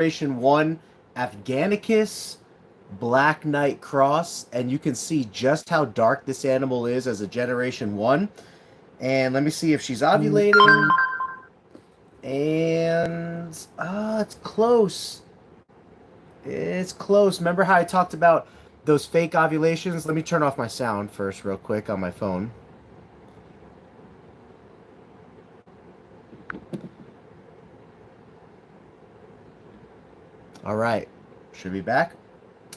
Generation 1 Afghanicus Black Knight cross, and you can see just how dark this animal is as a Generation 1. And let me see if she's ovulating. And it's close. It's close. Remember how I talked about those fake ovulations? Let me turn off my sound first real quick on my phone. All right. Should be back.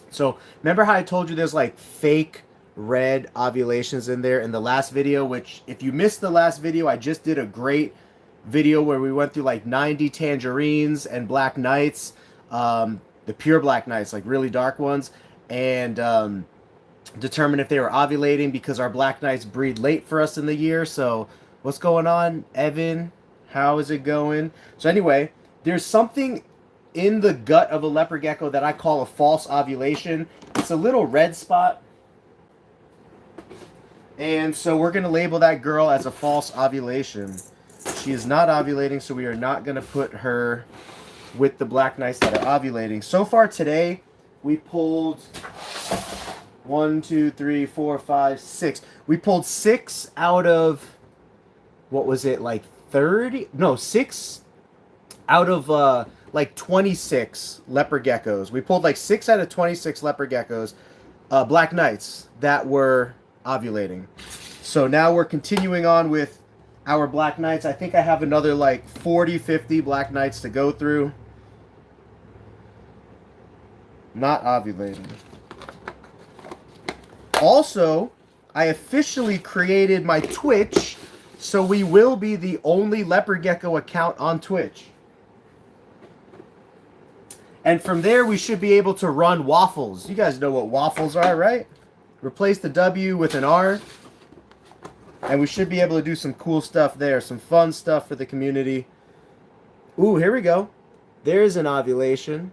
So remember how I told you there's like fake red ovulations in there in the last video, which if you missed the last video, I just did a great video where we went through like 90 tangerines and black knights, the pure black knights, like really dark ones, and determine if they were ovulating, because our black knights breed late for us in the year. So what's going on, Evan? How is it going? So anyway, there's something in the gut of a leopard gecko that I call a false ovulation. It's a little red spot. And so we're going to label that girl as a false ovulation. She is not ovulating, so we are not going to put her with the black knights that are ovulating. So far today, we pulled 1, 2, 3, 4, 5, 6. We pulled 6 out of, what was it, like 30? No, 6 out of like 26 leopard geckos. We pulled like 6 out of 26 leopard geckos, black knights, that were ovulating. So now we're continuing on with our black knights. I think I have another like 40, 50 black knights to go through. Not ovulating. Also, I officially created my Twitch, so we will be the only leopard gecko account on Twitch. And from there, we should be able to run waffles. You guys know what waffles are, right? Replace the W with an R. And we should be able to do some cool stuff there. Some fun stuff for the community. Ooh, here we go. There's an ovulation.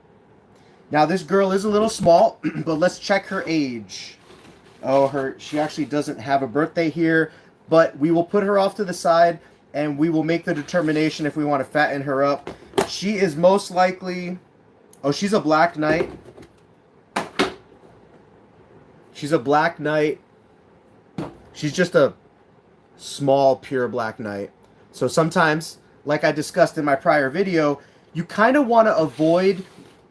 Now, this girl is a little small, but let's check her age. Oh, she actually doesn't have a birthday here. But we will put her off to the side, and we will make the determination if we want to fatten her up. She is most likely... Oh, she's a black knight. She's a black knight. She's just a small, pure black knight. So sometimes, like I discussed in my prior video, you kind of want to avoid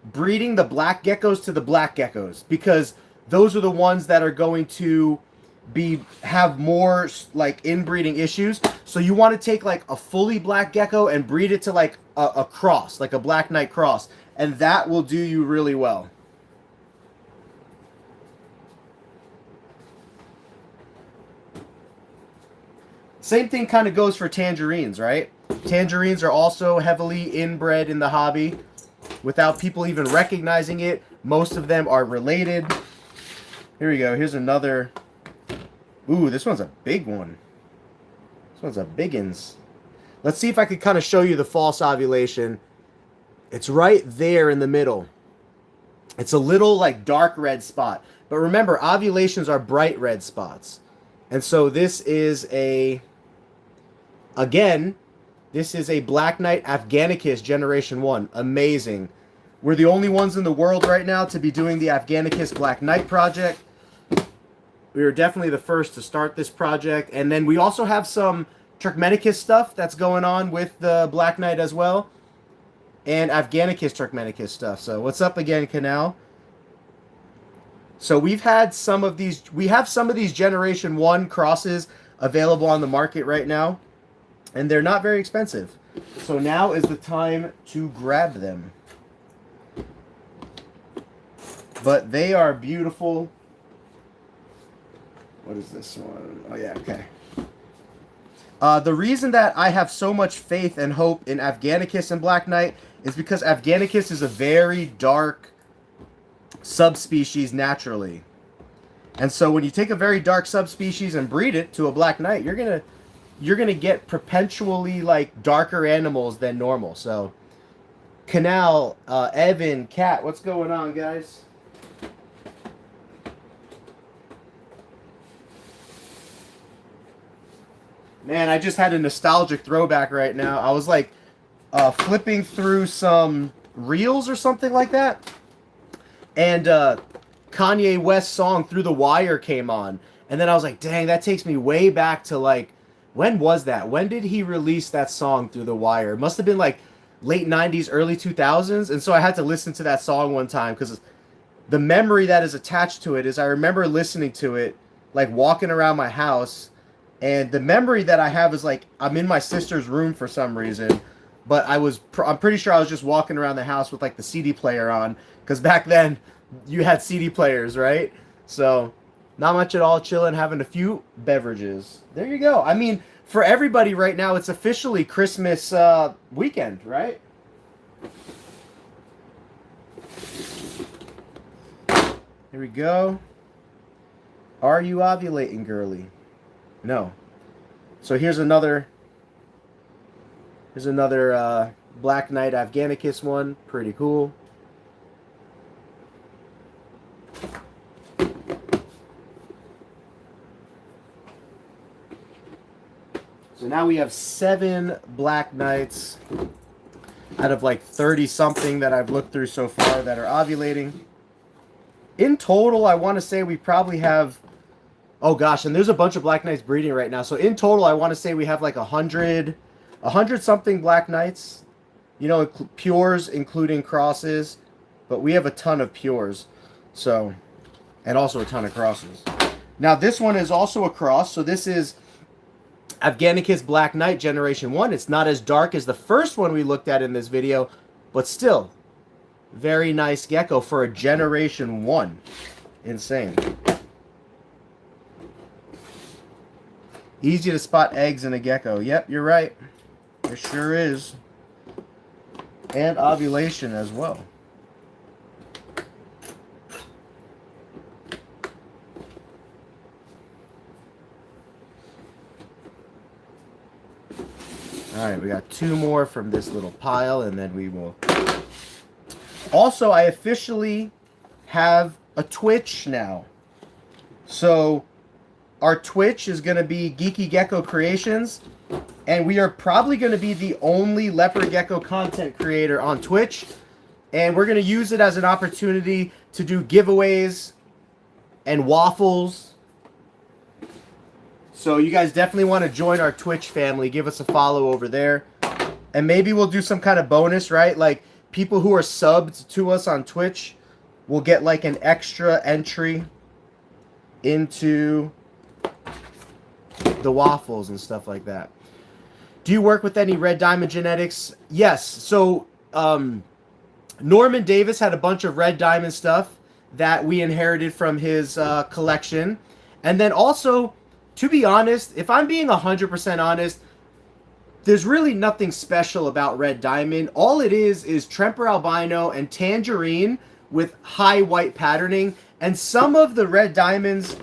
breeding the black geckos to the black geckos, because those are the ones that are going to have more like inbreeding issues. So you want to take like a fully black gecko and breed it to like a cross, like a black knight cross. And that will do you really well. Same thing kind of goes for tangerines, right? Tangerines are also heavily inbred in the hobby without people even recognizing it. Most of them are related. Here we go. Here's another. Ooh, this one's a big one. This one's a biggins. Let's see if I could kind of show you the false ovulation. It's right there in the middle. It's a little like dark red spot. But remember, ovulations are bright red spots. And so this is again, this is a Black Knight Afghanicus Generation 1. Amazing. We're the only ones in the world right now to be doing the Afghanicus Black Knight project. We were definitely the first to start this project. And then we also have some Turkmenicus stuff that's going on with the Black Knight as well. And Afghanicus Turkmenicus stuff. So what's up again, Canal? So we've had some of these. We have some of these Generation 1 crosses available on the market right now. And they're not very expensive. So now is the time to grab them. But they are beautiful. What is this one? Oh yeah, okay. The reason that I have so much faith and hope in Afghanicus and Black Knight is because Afghanicus is a very dark subspecies naturally. And so when you take a very dark subspecies and breed it to a Black Knight, you're gonna get perpetually like darker animals than normal. So Canal, Evan, Cat, what's going on, guys? Man, I just had a nostalgic throwback right now. I was like flipping through some Reels or something like that. And Kanye West's song Through the Wire came on. And then I was like, dang, that takes me way back to like, when was that? When did he release that song Through the Wire? It must have been like late 90s, early 2000s. And so I had to listen to that song one time because the memory that is attached to it is I remember listening to it, like walking around my house. And the memory that I have is like I'm in my sister's room for some reason. But I'm pretty sure I was just walking around the house with like the CD player on. Because back then you had CD players, right? So not much at all, chilling, having a few beverages. There you go. I mean, for everybody right now, it's officially Christmas weekend, right? Here we go. Are you ovulating, girly? No. So here's another Black Knight Afghanicus one. Pretty cool. So now we have 7 Black Knights out of like 30 something that I've looked through so far that are ovulating. In total, I want to say we probably have, oh gosh, and there's a bunch of Black Knights breeding right now. So in total, I want to say we have like 100 something Black Knights, you know, pures including crosses, but we have a ton of pures. So, and also a ton of crosses. Now this one is also a cross. So this is Afghanicus Black Knight Generation 1. It's not as dark as the first one we looked at in this video, but still, very nice gecko for a Generation 1. Insane. Easy to spot eggs in a gecko. Yep, you're right. It sure is. And ovulation as well. Alright, we got 2 more from this little pile, and then we will... Also, I officially have a Twitch now. So, our Twitch is going to be Geeky Gecko Creations, and we are probably going to be the only leopard gecko content creator on Twitch, and we're going to use it as an opportunity to do giveaways and waffles. So you guys definitely want to join our Twitch family. Give us a follow over there. And maybe we'll do some kind of bonus, right? Like people who are subbed to us on Twitch will get like an extra entry into the waffles and stuff like that. Do you work with any red diamond genetics? Yes. So Norman Davis had a bunch of red diamond stuff that we inherited from his collection. And then also, to be honest, if I'm being 100% honest, there's really nothing special about red diamond. All it is Tremper albino and tangerine with high white patterning. And some of the red diamonds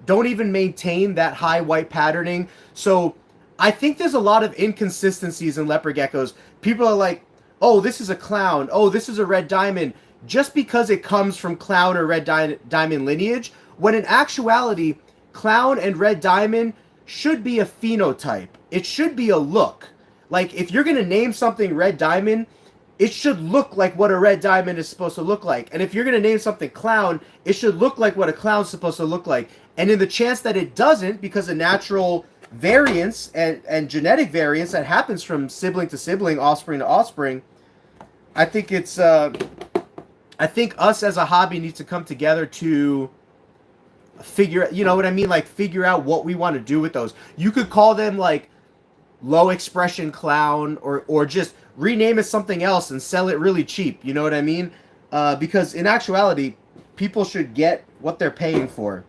don't even maintain that high white patterning. So I think there's a lot of inconsistencies in leopard geckos. People are like, oh, this is a clown. Oh, this is a red diamond. Just because it comes from clown or red diamond lineage, when in actuality, clown and red diamond should be a phenotype. It should be a look. Like, if you're going to name something red diamond, it should look like what a red diamond is supposed to look like. And if you're going to name something clown, it should look like what a clown's supposed to look like. And in the chance that it doesn't, because of natural variance and genetic variance that happens from sibling to sibling, offspring to offspring, I think it's... I think us as a hobby need to come together to figure, you know what I mean? Like, figure out what we want to do with those. You could call them, like, low expression clown, or just rename it something else and sell it really cheap. You know what I mean? Because in actuality, people should get what they're paying for.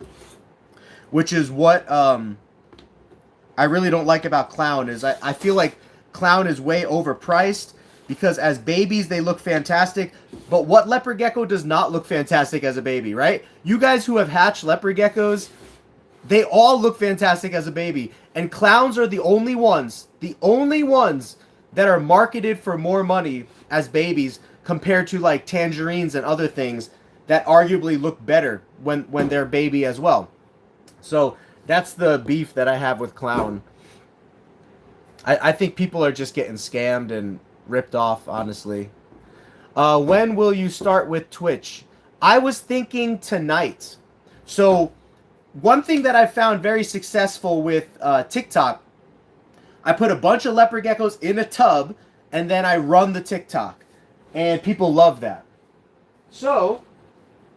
Which is what I really don't like about clown, is I feel like clown is way overpriced. Because as babies, they look fantastic. But what leopard gecko does not look fantastic as a baby, right? You guys who have hatched leopard geckos, they all look fantastic as a baby. And clowns are the only ones that are marketed for more money as babies compared to like tangerines and other things that arguably look better when they're baby as well. So that's the beef that I have with clown. I think people are just getting scammed and ripped off, honestly. When will you start with Twitch? I was thinking tonight. So one thing that I found very successful with TikTok, I put a bunch of leopard geckos in a tub, and then I run the TikTok. And people love that. So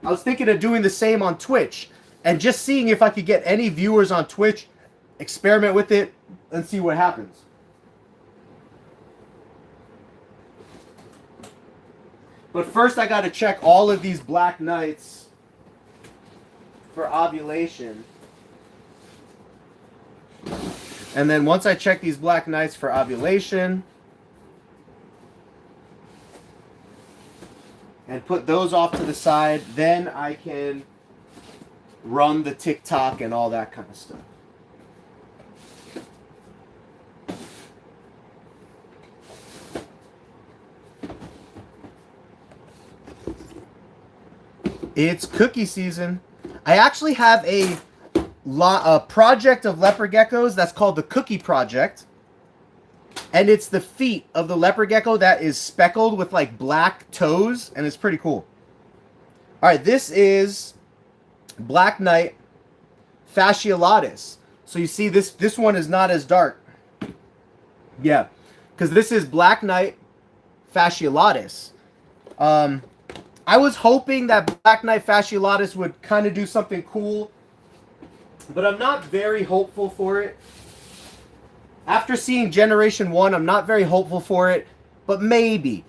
I was thinking of doing the same on Twitch, and just seeing if I could get any viewers on Twitch, experiment with it, and see what happens. But first I got to check all of these black knights for ovulation. And then once I check these black knights for ovulation and put those off to the side, then I can run the TikTok and all that kind of stuff. It's cookie season. I actually have a project of leopard geckos that's called the Cookie Project. And it's the feet of the leopard gecko that is speckled with like black toes, and it's pretty cool. All right, this is Black Knight fasciolatus. So you see this one is not as dark. Yeah, because this is Black Knight fasciolatus. I was hoping that Black Knight fasciolatus would kind of do something cool, but I'm not very hopeful for it. After seeing Generation 1, I'm not very hopeful for it, but maybe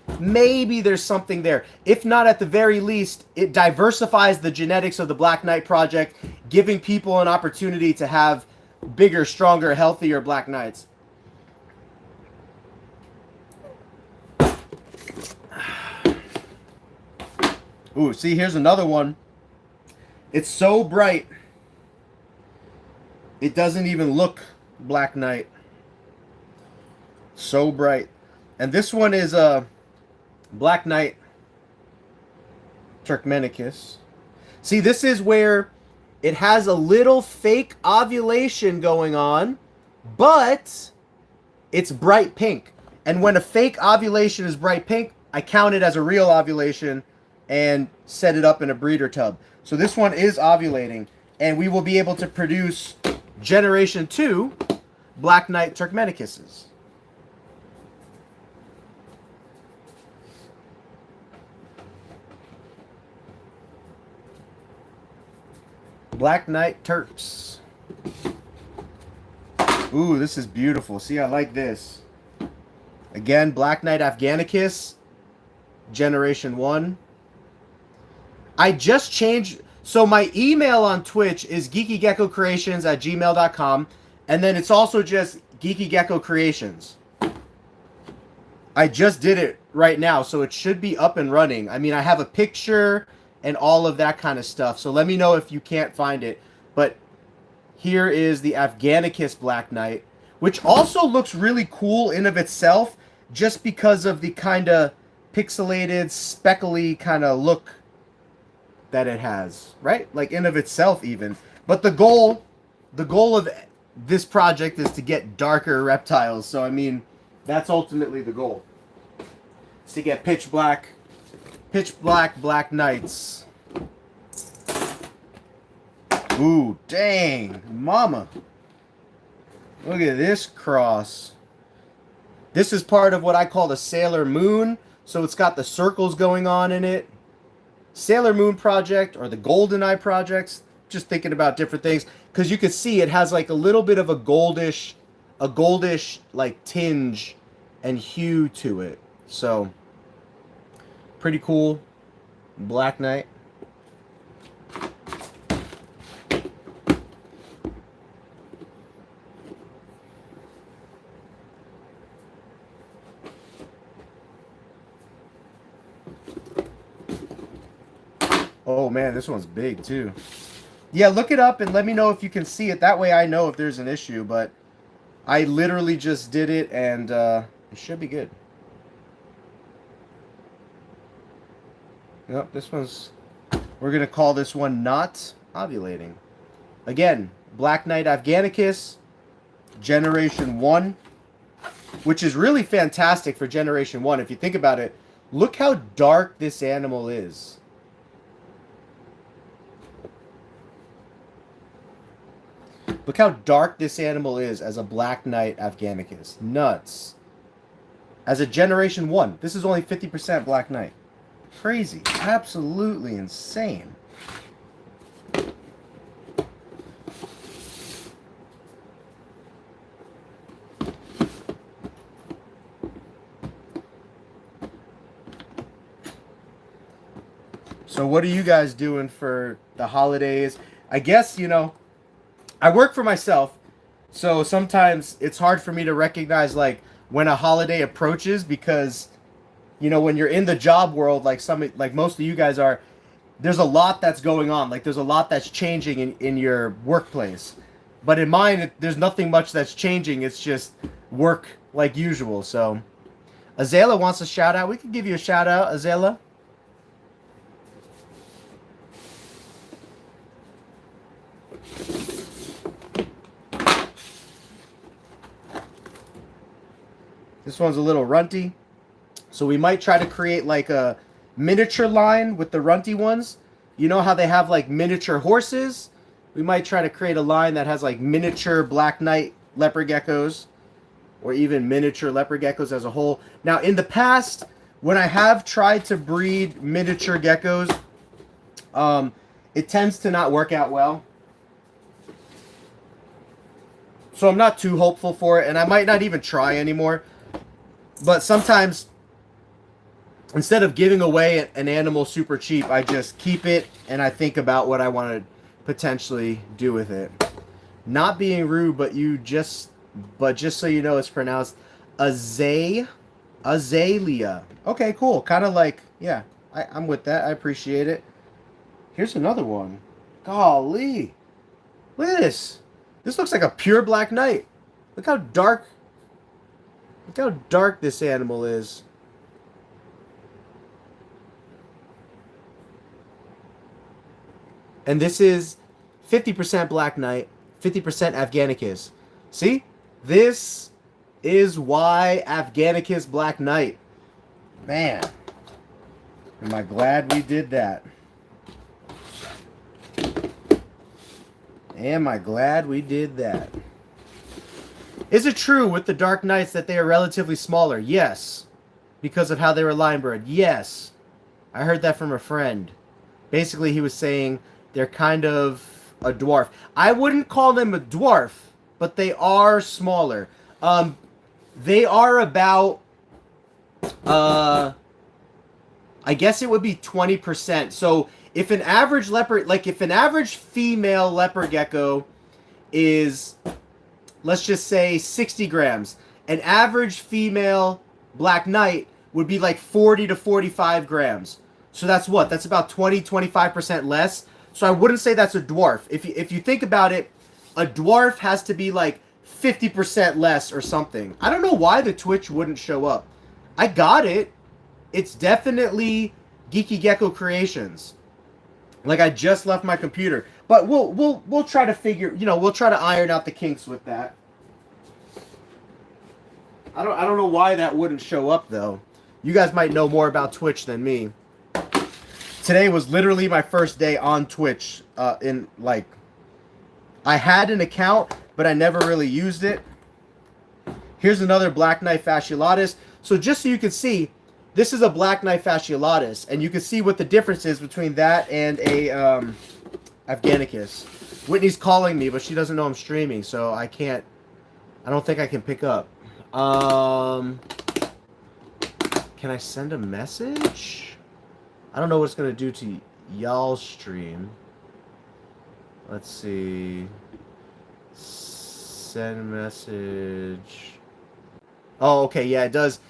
there's something there. If not, at the very least, it diversifies the genetics of the Black Knight project, giving people an opportunity to have bigger, stronger, healthier Black Knights. Ooh, see, here's another one. It's so bright, it doesn't even look Black Knight. So bright. And this one is a Black Knight Turkmenicus. See, this is where it has a little fake ovulation going on, but it's bright pink. And when a fake ovulation is bright pink, I count it as a real ovulation and set it up in a breeder tub. So this one is ovulating, and we will be able to produce Generation 2 Black Knight Turkmenicuses. Black Knight Turks. Ooh, this is beautiful. See, I like this. Again, Black Knight Afghanicus, Generation 1. I just changed, so my email on Twitch is geekygeckocreations@gmail.com, and then it's also just Geeky Gecko Creations. I just did it right now, so it should be up and running. I mean, I have a picture and all of that kind of stuff, so let me know if you can't find it. But here is the Afghanicus Black Knight, which also looks really cool in of itself, just because of the kind of pixelated, speckly kind of look that it has, right? Like in of itself even. But the goal of this project is to get darker reptiles. So I mean, that's ultimately the goal. Is to get pitch black Black Knights. Ooh, dang, mama. Look at this cross. This is part of what I call the Sailor Moon. So it's got the circles going on in it. Sailor Moon project or the GoldenEye projects, just thinking about different things, because you can see it has like a little bit of a goldish like tinge and hue to it. So pretty cool. Black Knight. Oh man, this one's big too. Yeah, look it up and let me know if you can see it. That way I know if there's an issue, but I literally just did it and it should be good. Nope, this one's... We're going to call this one not ovulating. Again, Black Knight Afghanicus, Generation 1, which is really fantastic for Generation 1. If you think about it, Look how dark this animal is. Look how dark this animal is as a Black Knight Afghanicus. Nuts. As a Generation 1. This is only 50% Black Knight. Crazy. Absolutely insane. So what are you guys doing for the holidays? I guess, you know, I work for myself, so sometimes it's hard for me to recognize, like, when a holiday approaches, because, you know, when you're in the job world, like most of you guys are, there's a lot that's going on. Like, there's a lot that's changing in your workplace. But in mine, there's nothing much that's changing. It's just work like usual. So, Azela wants a shout out. We can give you a shout out, Azela. This one's a little runty. So we might try to create like a miniature line with the runty ones. You know how they have like miniature horses? We might try to create a line that has like miniature Black Knight leopard geckos, or even miniature leopard geckos as a whole. Now in the past, when I have tried to breed miniature geckos, it tends to not work out well. So I'm not too hopeful for it, and I might not even try anymore. But sometimes, instead of giving away an animal super cheap, I just keep it and I think about what I want to potentially do with it. Not being rude, but just so you know, it's pronounced Azalea. Okay, cool. Kind of like, yeah, I'm with that. I appreciate it. Here's another one. Golly. Look at this. This looks like a pure Black Knight. Look how dark. Look how dark this animal is. And this is 50% Black Knight, 50% Afghanicus. See? This is why Afghanicus Black Knight. Man. Am I glad we did that? Am I glad we did that? Is it true with the Dark Knights that they are relatively smaller? Yes. Because of how they were line bred? Yes. I heard that from a friend. Basically, he was saying they're kind of a dwarf. I wouldn't call them a dwarf, but they are smaller. They are about, I guess it would be 20%. So if an average leopard, like if an average female leopard gecko is, let's just say 60 grams, an average female Black Knight would be like 40 to 45 grams. So that's what? That's about 20-25% less. So I wouldn't say that's a dwarf. If you think about it, a dwarf has to be like 50% less or something. I don't know why the Twitch wouldn't show up. I got it. It's definitely Geeky Gecko Creations. Like, I just left my computer. But we'll try to figure, you know, we'll try to iron out the kinks with that. I don't know why that wouldn't show up though. You guys might know more about Twitch than me. Today was literally my first day on Twitch. I had an account, but I never really used it. Here's another Black Knight fasciolatus. So just so you can see, this is a Black Knight fasciolatus, and you can see what the difference is between that and a Afghanicus. Whitney's calling me, but she doesn't know I'm streaming, so I don't think I can pick up. Can I send a message? I don't know what it's going to do to y'all's stream. Let's see. Send message. Oh, okay, yeah, it does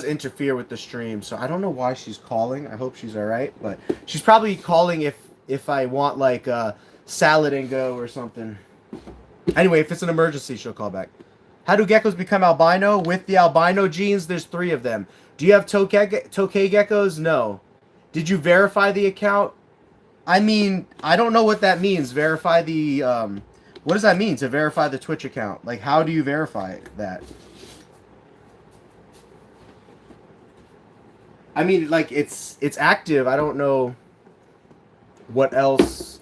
interfere with the stream, so I don't know why she's calling. I hope she's alright, but she's probably calling if I want, like, salad and go or something. Anyway, if it's an emergency, she'll call back. How do geckos become albino? With the albino genes, there's 3 of them. Do you have tokay geckos? No. Did you verify the account? I mean, I don't know what that means. Verify the, what does that mean, to verify the Twitch account? Like, how do you verify that? I mean, like, it's active. I don't know what else,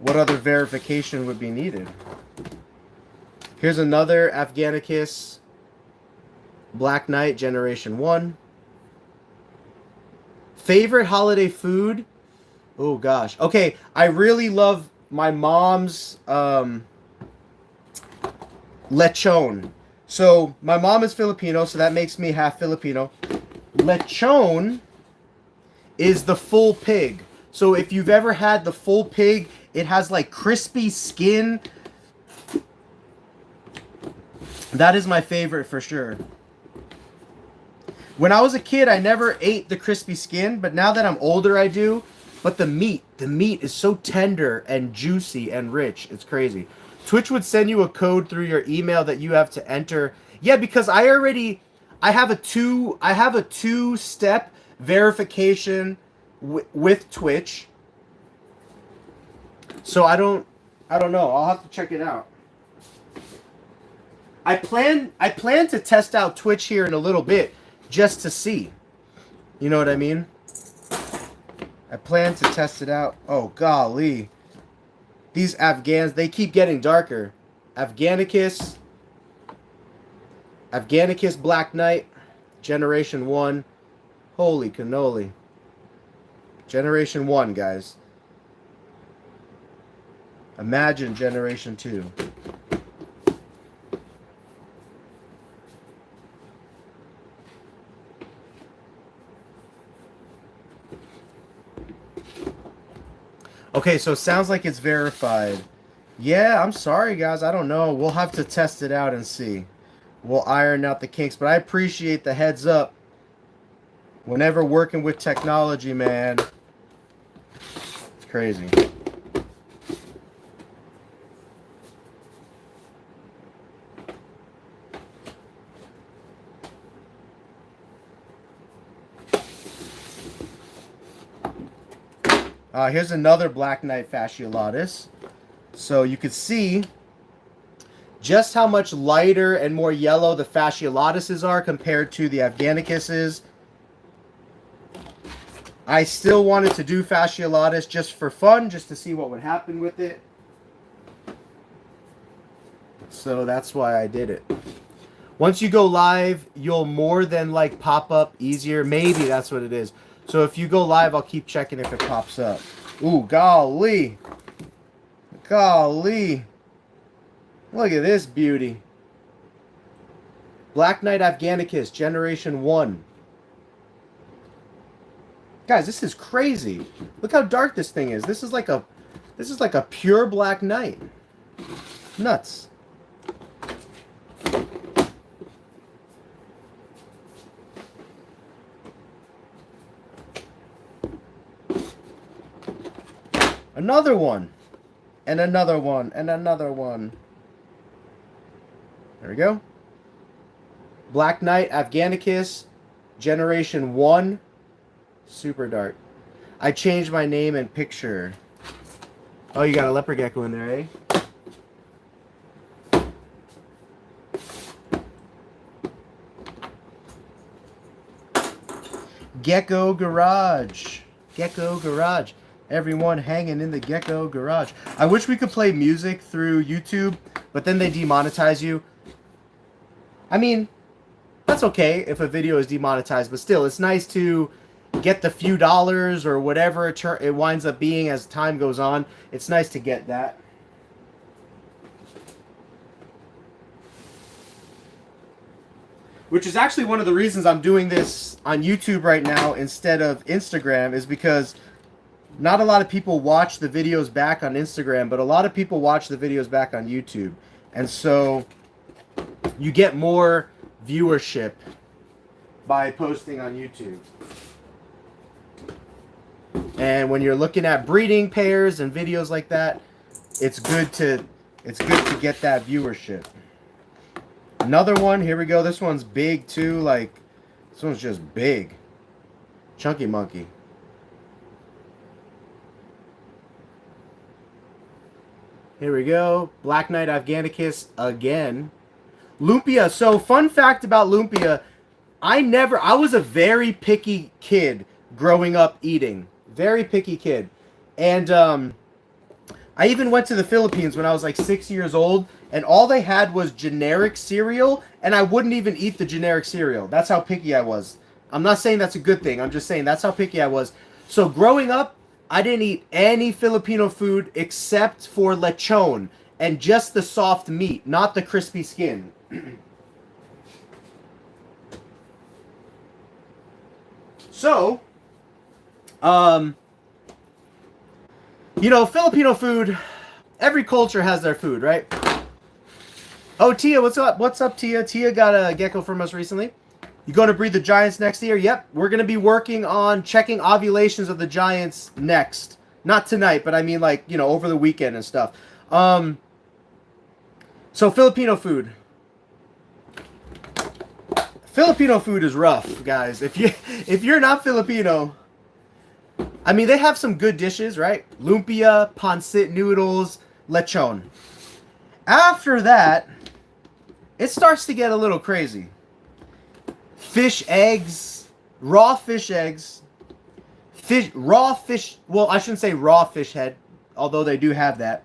what other verification would be needed. Here's another Afghanicus Black Knight Generation 1. Favorite holiday food? Oh, gosh. Okay, I really love my mom's lechon. So, my mom is Filipino, so that makes me half Filipino. Lechon is the full pig. So, if you've ever had the full pig, it has, like, crispy skin. That is my favorite for sure. When I was a kid, I never ate the crispy skin, but now that I'm older, I do. But the meat is so tender and juicy and rich. It's crazy. Twitch would send you a code through your email that you have to enter. Yeah, because I have a two-step verification with Twitch. So I don't know. I'll have to check it out. I plan to test out Twitch here in a little bit just to see. You know what I mean? I plan to test it out. Oh, golly. These Afghans, they keep getting darker. Afghanicus Black Knight, Generation 1. Holy cannoli. Generation 1, guys. Imagine Generation 2. Okay, so it sounds like it's verified. Yeah, I'm sorry, guys. I don't know. We'll have to test it out and see. We'll iron out the kinks. But I appreciate the heads up. Whenever working with technology, man. It's crazy. Here's another Black Knight fasciolatus. So you can see just how much lighter and more yellow the fasciolatuses are compared to the Afghanicuses. I still wanted to do fasciolatus just for fun, just to see what would happen with it. So that's why I did it. Once you go live, you'll more than like pop up easier. Maybe that's what it is. So if you go live, I'll keep checking if it pops up. Ooh, golly. Golly. Look at this beauty. Black Knight Afghanicus, Generation 1. Guys, this is crazy. Look how dark this thing is. This is like a pure Black Knight. Nuts. Another one. And another one. And another one. There we go. Black Knight Afghanicus, Generation 1. Super dark. I changed my name and picture. Oh, you got a leopard gecko in there, eh? Gecko Garage. Gecko Garage. Everyone hanging in the Gecko Garage. I wish we could play music through YouTube, but then they demonetize you. I mean, that's okay if a video is demonetized, but still, it's nice to get the few dollars or whatever it winds up being as time goes on. It's nice to get that. Which is actually one of the reasons I'm doing this on YouTube right now instead of Instagram, is because not a lot of people watch the videos back on Instagram, but a lot of people watch the videos back on YouTube. And so you get more viewership by posting on YouTube. And when you're looking at breeding pairs and videos like that, it's good to get that viewership. Another one, here we go. This one's big too, like this one's just big. Chunky monkey. Here we go. Black Knight Afghanicus again. Lumpia. So, fun fact about Lumpia. I was a very picky kid growing up eating. Very picky kid. And I even went to the Philippines when I was like 6 years old, and all they had was generic cereal, and I wouldn't even eat the generic cereal. That's how picky I was. I'm not saying that's a good thing. I'm just saying that's how picky I was. So growing up, I didn't eat any Filipino food except for lechon and just the soft meat, not the crispy skin. So, you know, Filipino food, every culture has their food, right? Oh, Tia, what's up? What's up, Tia? Tia got a gecko from us recently. You going to breed the giants next year? Yep. We're going to be working on checking ovulations of the giants next. Not tonight, but I mean like, you know, over the weekend and stuff. So Filipino food. Filipino food is rough, guys. If you're not Filipino, I mean, they have some good dishes, right? Lumpia, pancit noodles, lechon. After that, it starts to get a little crazy. Fish eggs, raw fish eggs, raw fish, well, I shouldn't say raw fish head, although they do have that.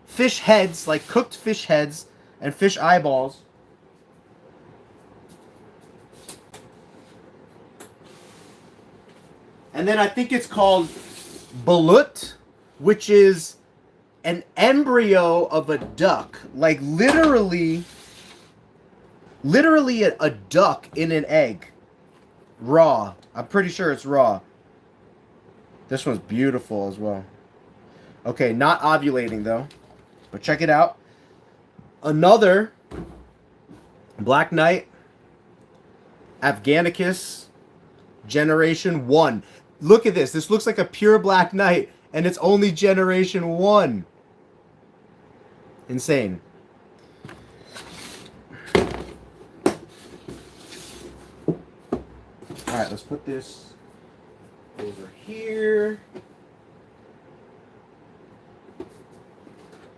Fish heads, like cooked fish heads and fish eyeballs. And then I think it's called balut, which is an embryo of a duck. Like literally a duck in an egg. Raw. I'm pretty sure it's raw. This one's beautiful as well. Okay, not ovulating though. But check it out. Another Black Knight Afghanicus Generation 1. Look at this. This looks like a pure Black Knight, and it's only Generation 1. Insane. Alright, let's put this over here.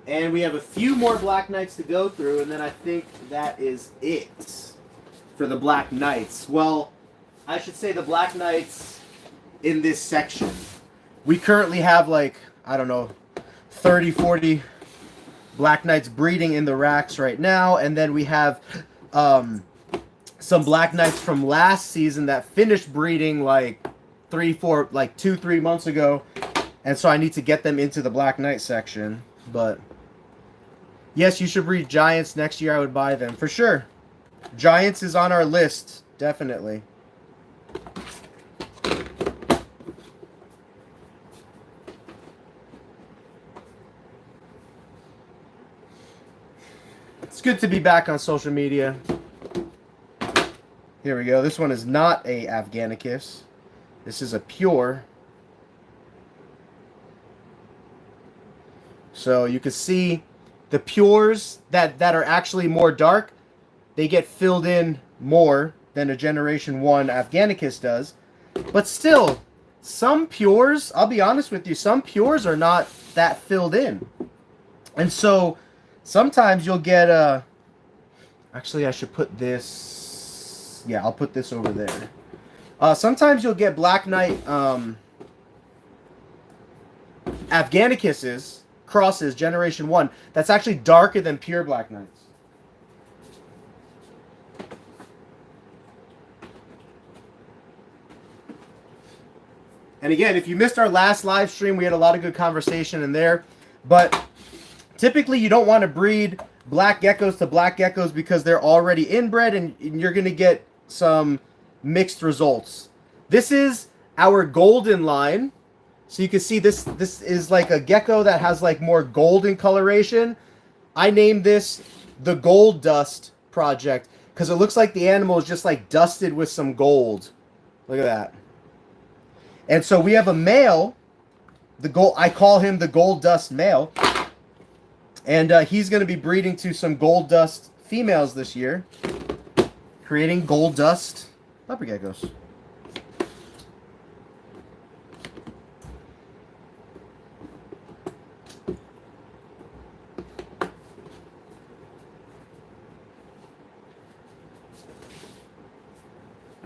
And we have a few more Black Knights to go through, and then I think that is it for the Black Knights. Well, I should say the Black Knights in this section. We currently have like, I don't know, 30, 40 Black Knights breeding in the racks right now, and then we have some Black Knights from last season that finished breeding like 2-3 months ago, and so I need to get them into the Black Knight section. But yes, you should breed giants next year. I would buy them for sure. Giants is on our list, definitely. It's good to be back on social media. Here we go. This one is not a Afghanicus. This is a pure. So you can see the pures that are actually more dark, they get filled in more than a Generation 1 Afghanicus does. But still, some pures, I'll be honest with you, some pures are not that filled in. And so sometimes you'll get a... Actually, I should put this... Yeah, I'll put this over there. Sometimes you'll get Black Knight Afghanicuses, crosses, Generation 1, that's actually darker than pure Black Knights. And again, if you missed our last live stream, we had a lot of good conversation in there. But typically, you don't want to breed black geckos to black geckos because they're already inbred, and you're going to get some mixed results. This is our golden line. So you can see this is like a gecko that has like more golden coloration. I named this the Gold Dust Project because it looks like the animal is just like dusted with some gold. Look at that. And so we have a male, I call him the Gold Dust male. And he's going to be breeding to some Gold Dust females this year, creating Gold Dust leopard geckos.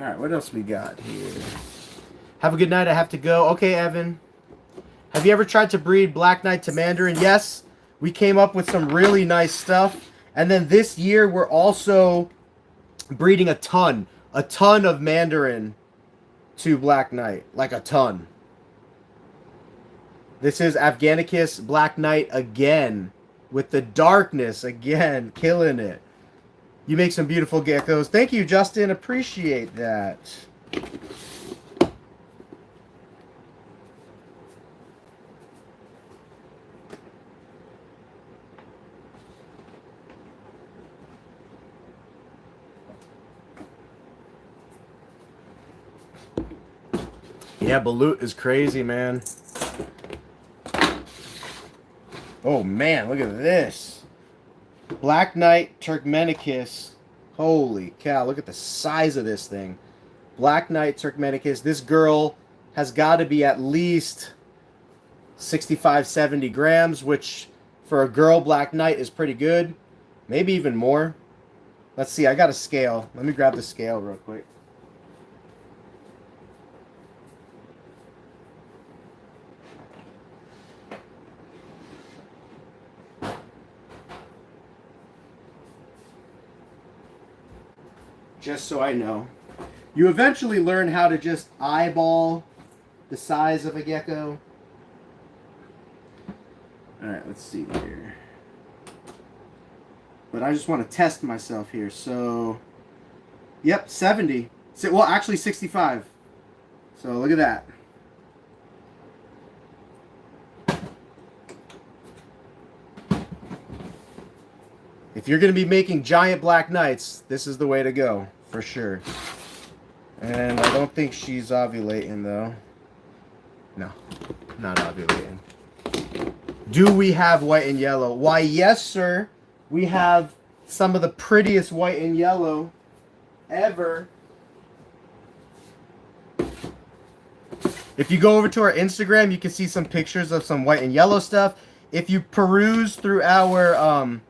All right, what else we got here? Have a good night. I have to go. Okay, Evan. Have you ever tried to breed Black Knight to Mandarin? Yes. We came up with some really nice stuff. And then this year, we're also breeding a ton of Mandarin to Black Knight. Like a ton. This is Afghanicus Black Knight again. With the darkness again. Killing it. You make some beautiful geckos. Thank you, Justin. Appreciate that. Yeah, Balut is crazy, man. Oh, man, look at this. Black Knight Turkmenicus. Holy cow, look at the size of this thing. Black Knight Turkmenicus. This girl has got to be at least 65, 70 grams, which for a girl Black Knight is pretty good. Maybe even more. Let's see, I got a scale. Let me grab the scale real quick. Just so I know. You eventually learn how to just eyeball the size of a gecko. Alright, let's see here. But I just want to test myself here. So, yep, 70. Well, actually 65. So look at that. If you're going to be making giant Black Knights, this is the way to go, for sure. And I don't think she's ovulating, though. No, not ovulating. Do we have white and yellow? Why, yes, sir. We have some of the prettiest white and yellow ever. If you go over to our Instagram, you can see some pictures of some white and yellow stuff. If you peruse through our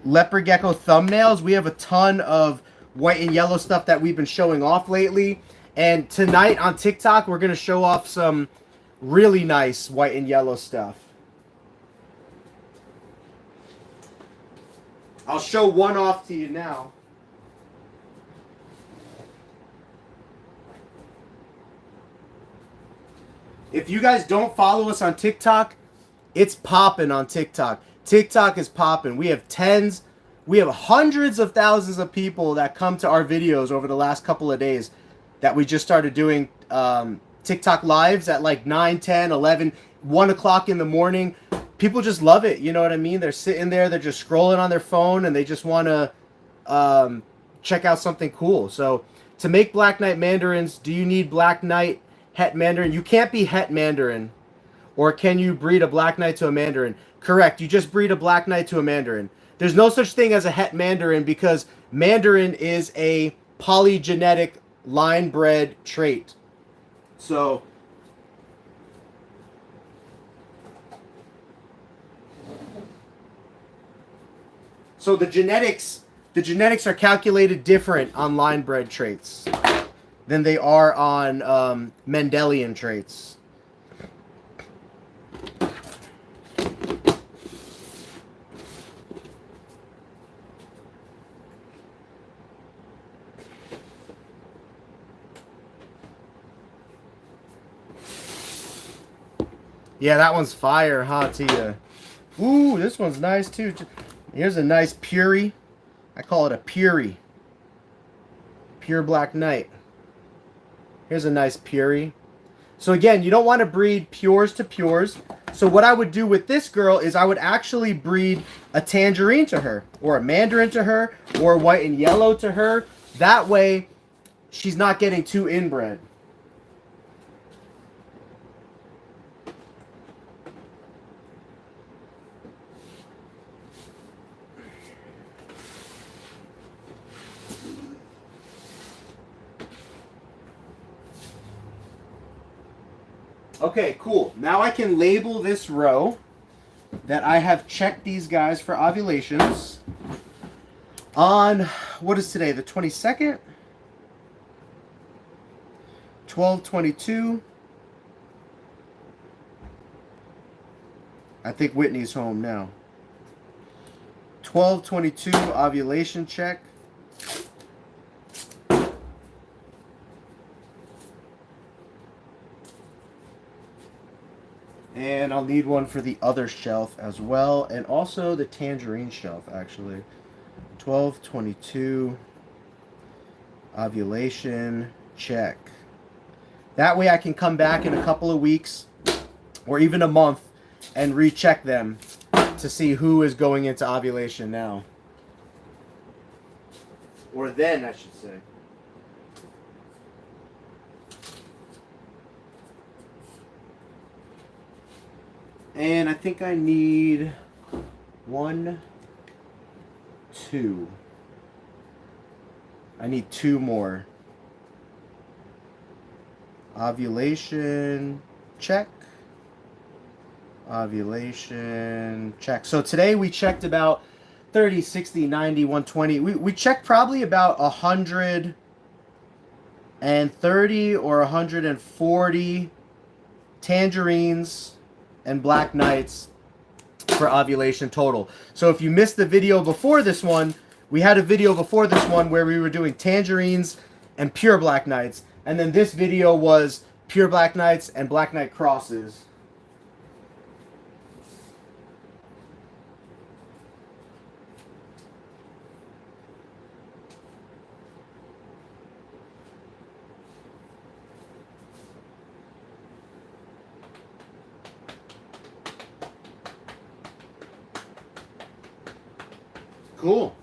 Leopard Gecko thumbnails, we have a ton of white and yellow stuff that we've been showing off lately. And tonight on TikTok, we're going to show off some really nice white and yellow stuff. I'll show one off to you now. If you guys don't follow us on TikTok, it's popping on TikTok. TikTok is popping. We have hundreds of thousands of people that come to our videos over the last couple of days that we just started doing TikTok lives at like 9, 10, 11, 1 o'clock in the morning. People just love it. You know what I mean? They're sitting there. They're just scrolling on their phone and they just want to check out something cool. So to make Black Knight Mandarins, do you need Black Knight Het Mandarin? You can't be Het Mandarin. Or can you breed a Black Knight to a Mandarin? Correct. You just breed a Black Knight to a Mandarin. There's no such thing as a Het Mandarin because Mandarin is a polygenetic line-bred trait. So the genetics are calculated different on line-bred traits than they are on Mendelian traits. Yeah, that one's fire, huh, Tia? Ooh, this one's nice, too. Here's a nice Puri. I call it a Puri. Pure Black Knight. Here's a nice Puri. So, again, you don't want to breed pures to pures. So, what I would do with this girl is I would actually breed a Tangerine to her, or a Mandarin to her, or a white and yellow to her. That way, she's not getting too inbred. Okay, cool. Now I can label this row that I have checked these guys for ovulations on, what is today, the 22nd? 12:22. I think Whitney's home now. 12:22 ovulation check. And I'll need one for the other shelf as well, and also the tangerine shelf actually. 12:22 ovulation check. That way I can come back in a couple of weeks or even a month and recheck them to see who is going into ovulation now. Or then, I should say. And I think I need 1, 2. I need 2 more. Ovulation check. Ovulation check. So today we checked about 30, 60, 90, 120. We checked probably about 130 or 140 tangerines and black knights for ovulation total. So if you missed the video before this one, we had a video before this one where we were doing tangerines and pure black knights. And then this video was pure black knights and black knight crosses. Cool.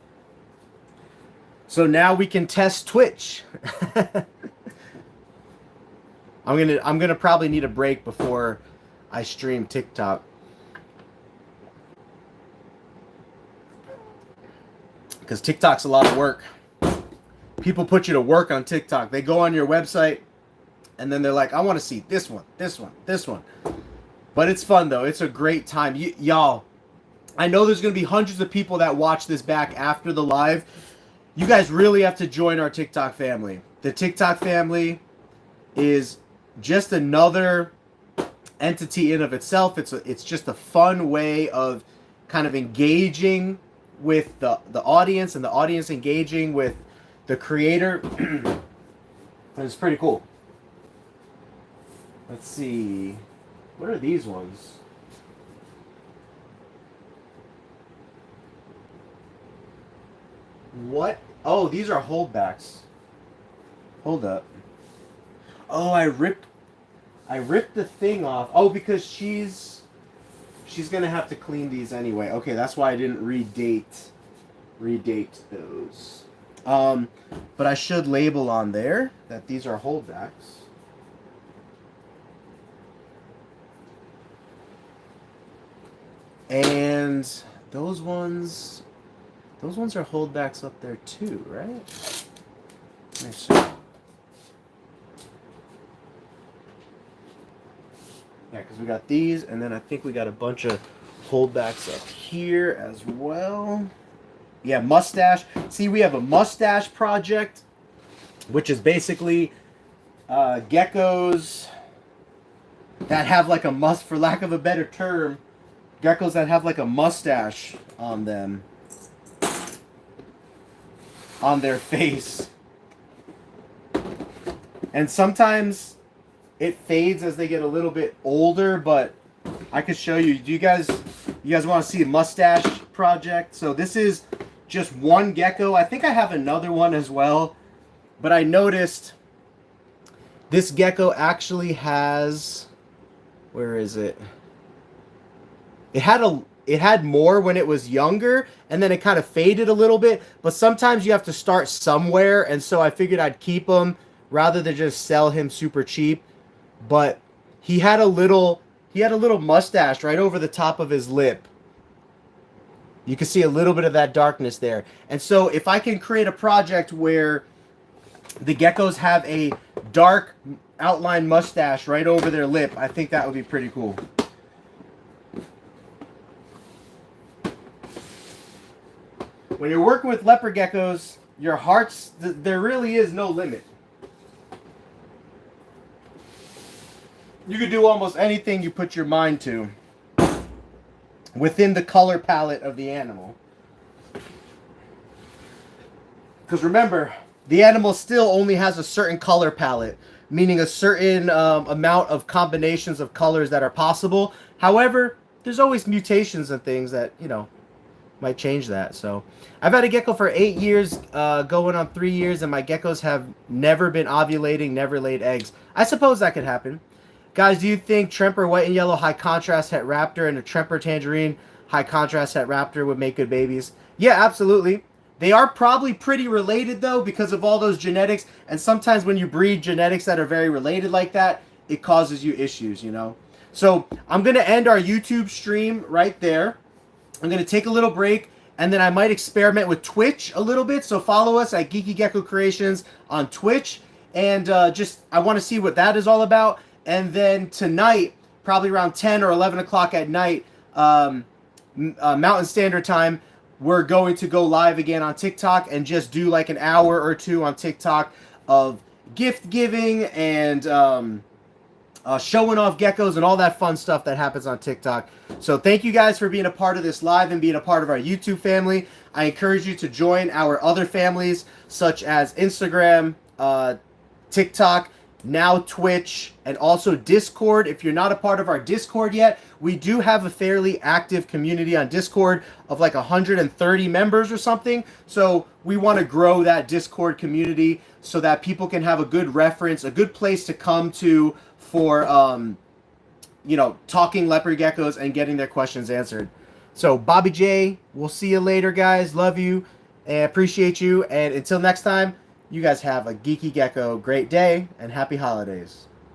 So now we can test Twitch. I'm gonna probably need a break before I stream TikTok. Because TikTok's a lot of work. People put you to work on TikTok. They go on your website and then they're like, I want to see this one, this one, this one. But it's fun though. It's a great time. Y'all, I know there's going to be hundreds of people that watch this back after the live. You guys really have to join our TikTok family. The TikTok family is just another entity in of itself. It's just a fun way of kind of engaging with the audience and the audience engaging with the creator. And it's pretty cool. Let's see. What are these ones? What? Oh, these are holdbacks. Hold up. Oh, I ripped the thing off. Oh, because she's gonna have to clean these anyway. Okay, that's why I didn't redate those. But I should label on there that these are holdbacks. And those ones are holdbacks up there too, right? Let me see. Yeah, because we got these, and then I think we got a bunch of holdbacks up here as well. Yeah, mustache. See, we have a mustache project, which is basically geckos that have like a for lack of a better term, geckos that have like a mustache on them, on their face. And sometimes it fades as they get a little bit older, but I could show you. You guys want to see a mustache project? So this is just one gecko. I think I have another one as well, but I noticed this gecko actually has, where is it? It had more when it was younger, and then it kind of faded a little bit, but sometimes you have to start somewhere, and so I figured I'd keep him rather than just sell him super cheap. But he had a little mustache right over the top of his lip. You can see a little bit of that darkness there. And so if I can create a project where the geckos have a dark outline mustache right over their lip, I think that would be pretty cool. When you're working with leopard geckos, your hearts, there really is no limit. You could do almost anything you put your mind to within the color palette of the animal. Because remember, the animal still only has a certain color palette, meaning a certain amount of combinations of colors that are possible. However, there's always mutations and things that, you know, might change that. So I've had a gecko for 8 years, going on 3 years, and my geckos have never been ovulating, never laid eggs. I suppose that could happen. Guys, do you think Tremper white and yellow high contrast het raptor and a Tremper tangerine high contrast het raptor would make good babies? Yeah, absolutely. They are probably pretty related, though, because of all those genetics. And sometimes when you breed genetics that are very related like that, it causes you issues, you know? So I'm going to end our YouTube stream right there. I'm going to take a little break, and then I might experiment with Twitch a little bit. So follow us at Geeky Gecko Creations on Twitch. And I want to see what that is all about. And then tonight, probably around 10 or 11 o'clock at night, Mountain Standard Time, we're going to go live again on TikTok and just do like an hour or two on TikTok of gift giving and showing off geckos and all that fun stuff that happens on TikTok. So thank you guys for being a part of this live and being a part of our YouTube family. I encourage you to join our other families such as Instagram, TikTok, now Twitch, and also Discord. If you're not a part of our Discord yet, we do have a fairly active community on Discord of like 130 members or something. So we want to grow that Discord community so that people can have a good reference, a good place to come to for, you know, talking leopard geckos and getting their questions answered. So Bobby J, we'll see you later, guys. Love you and appreciate you. And until next time, you guys have a geeky gecko great day and happy holidays.